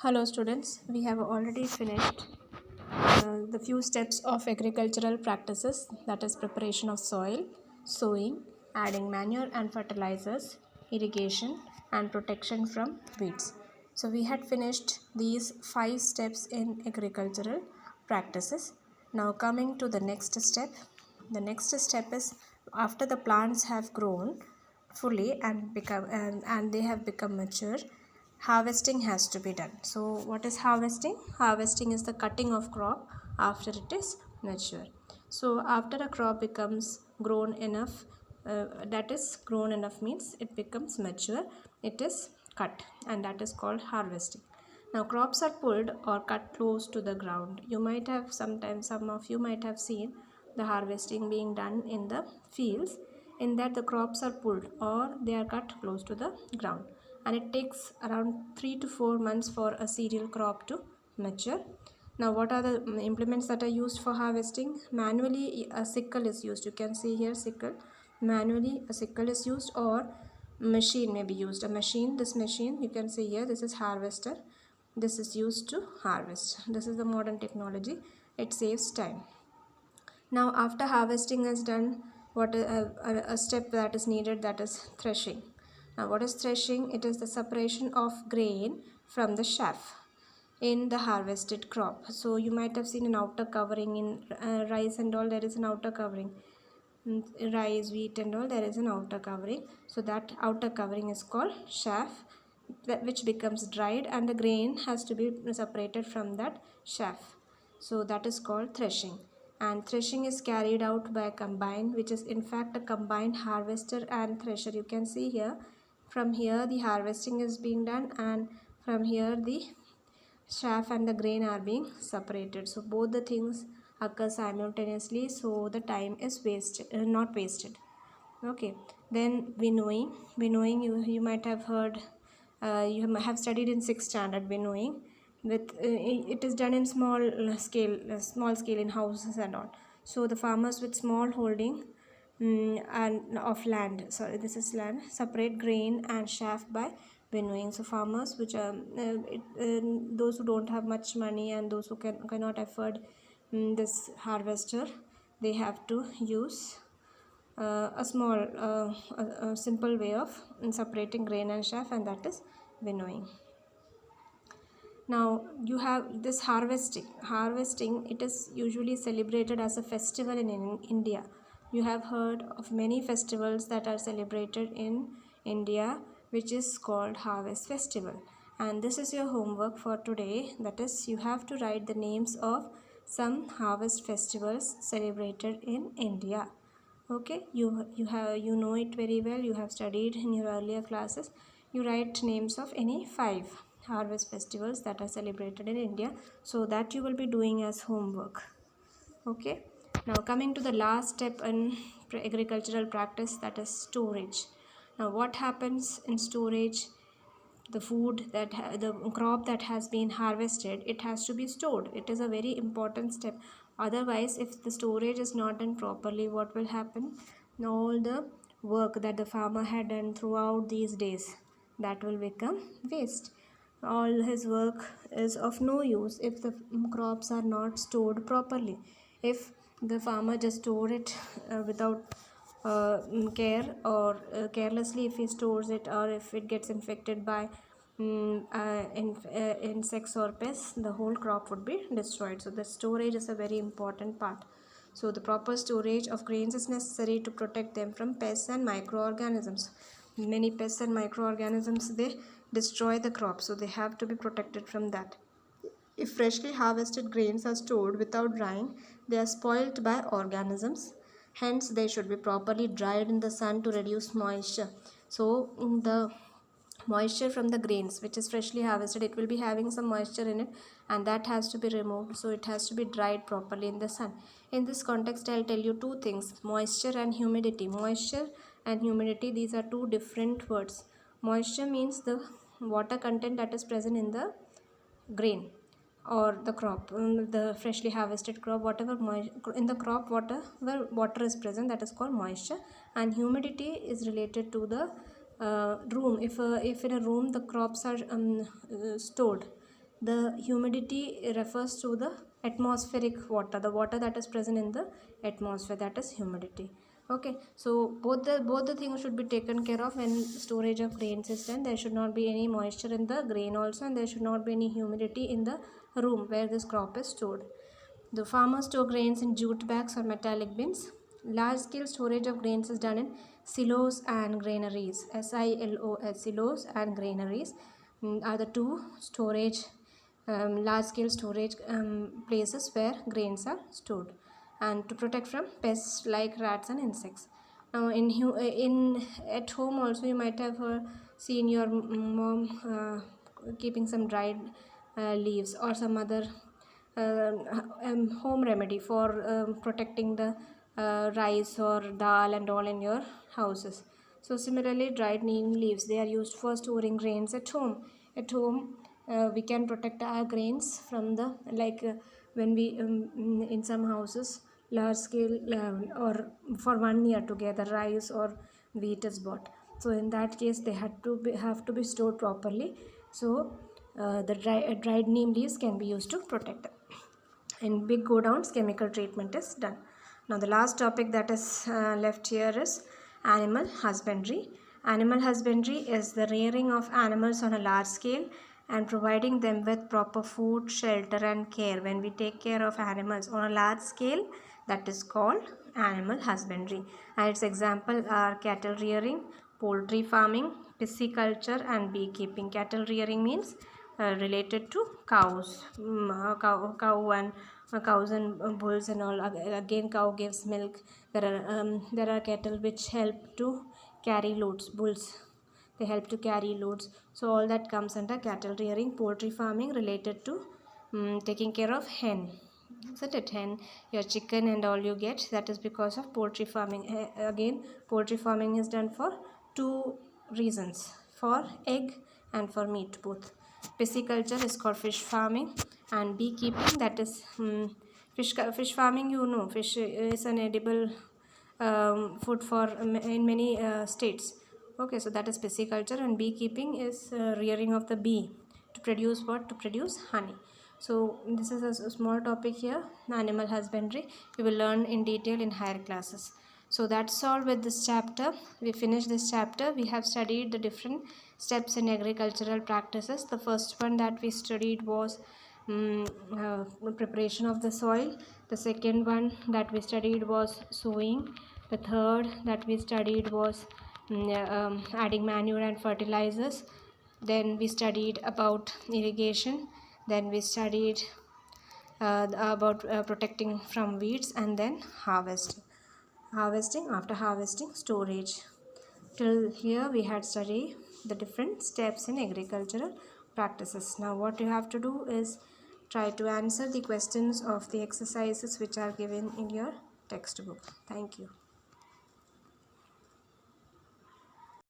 Hello students, we have already finished the few steps of agricultural practices, that is preparation of soil, sowing, adding manure and fertilizers, irrigation and protection from weeds. So we had finished these 5 steps in agricultural practices. Now coming to the next step. The next step is after the plants have grown fully and they have become mature, harvesting has to be done. So what is harvesting? Harvesting is the cutting of crop after it is mature. So after a crop becomes grown enough, that is grown enough means it becomes mature, it is cut, and that is called harvesting. Now crops are pulled or cut close to the ground. You might have sometimes, some of you might have seen the harvesting being done in the fields, in that the crops are pulled or they are cut close to the ground, and it takes around 3 to 4 months for a cereal crop to mature. Now what are the implements that are used for harvesting? Manually a sickle is used. You can see here sickle. Manually a sickle is used, or machine may be used. A machine, this machine you can see here, this is harvester. This is used to harvest. This is the modern technology. It saves time. Now after harvesting is done, what a step that is needed, that is threshing. Now what is threshing? It is the separation of grain from the chaff in the harvested crop. So you might have seen an outer covering in rice and all, there is an outer covering. Rice, wheat and all, there is an outer covering. So that outer covering is called chaff, which becomes dried, and the grain has to be separated from that chaff. So that is called threshing. And threshing is carried out by a combine, which is in fact a combined harvester and thresher. You can see here, from here the harvesting is being done, and from here the chaff and the grain are being separated. So both the things occur simultaneously, so the time is not wasted. Okay, then winnowing you might have heard, you have studied in 6th standard winnowing. With it is done in small scale in houses and all. So the farmers with small holding and of land, sorry, this is land, separate grain and chaff by winnowing. So farmers which are those who don't have much money and those who cannot afford this harvester, they have to use a simple way of separating grain and chaff, and that is winnowing. Now you have this harvesting, it is usually celebrated as a festival in India. You have heard of many festivals that are celebrated in India, which is called harvest festival. And this is your homework for today, that is you have to write the names of some harvest festivals celebrated in India. Okay, you know it very well, you have studied in your earlier classes. You write names of any 5 harvest festivals that are celebrated in India, so that you will be doing as homework. Okay, now coming to the last step in agricultural practice, that is storage. Now what happens in storage? The food the crop that has been harvested, it has to be stored. It is a very important step. Otherwise, if the storage is not done properly, what will happen? All the work that the farmer had done throughout these days, that will become waste. All his work is of no use if the crops are not stored properly. If the farmer just store it without care, or carelessly if he stores it, or if it gets infected by insects or pests, the whole crop would be destroyed. So the storage is a very important part. So the proper storage of grains is necessary to protect them from pests and microorganisms. Many pests and microorganisms, they destroy the crop, so they have to be protected from that. If freshly harvested grains are stored without drying, they are spoilt by organisms. Hence, they should be properly dried in the sun to reduce moisture. So, the moisture from the grains which is freshly harvested, it will be having some moisture in it, and that has to be removed. So, it has to be dried properly in the sun. In this context, I'll tell you 2 things: moisture and humidity. Moisture and humidity, these are 2 different words. Moisture means the water content that is present in the grain or the crop, the freshly harvested crop, whatever in the crop, whatever water is present, that is called moisture. And humidity is related to the room. If in a room the crops are stored, The humidity refers to the atmospheric water, the water that is present in the atmosphere, that is humidity. Okay, so both the things should be taken care of when storage of grains is done. There should not be any moisture in the grain also, and there should not be any humidity in the room where this crop is stored. The farmers store grains in jute bags or metallic bins. Large scale storage of grains is done in silos and granaries. SILOS, silos and granaries are the two storage large scale storage places where grains are stored, and to protect from pests like rats and insects. Now in at home also, you might have seen your mom keeping some dried leaves or some other home remedy for protecting the rice or dal and all in your houses. So similarly, dried neem leaves, they are used for storing grains at home. At home, we can protect our grains from the when we in some houses large scale or for 1 year together rice or wheat is bought. So in that case, they have to be stored properly. So the dried neem leaves can be used to protect them. In big godowns, chemical treatment is done. Now the last topic that is left here is animal husbandry. Animal husbandry is the rearing of animals on a large scale and providing them with proper food, shelter and care. When we take care of animals on a large scale, that is called animal husbandry. And its example are cattle rearing, poultry farming, pisciculture and beekeeping. Cattle rearing means related to cows, cows and bulls and all. Again, cow gives milk. There are cattle which help to carry loads. Bulls, they help to carry loads. So all that comes under cattle rearing. Poultry farming related to taking care of hen, isn't it? Hen, your chicken and all you get, that is because of poultry farming. Again, poultry farming is done for two reasons: for egg and for meat both. Pisciculture is called fish farming, and beekeeping, that is fish farming. You know, fish is an edible food for in many states. Okay, so that is pisciculture, and beekeeping is rearing of the bee to produce what? To produce honey. So this is a small topic here, animal husbandry. You will learn in detail in higher classes. So that's all with this chapter. We finished this chapter. We have studied the different steps in agricultural practices. The first one that we studied was preparation of the soil. The second one that we studied was sowing. The third that we studied was adding manure and fertilizers. Then we studied about irrigation. Then we studied about protecting from weeds, and then harvesting. After harvesting, storage. Till here we had studied the different steps in agricultural practices. Now what you have to do is try to answer the questions of the exercises which are given in your textbook. Thank you.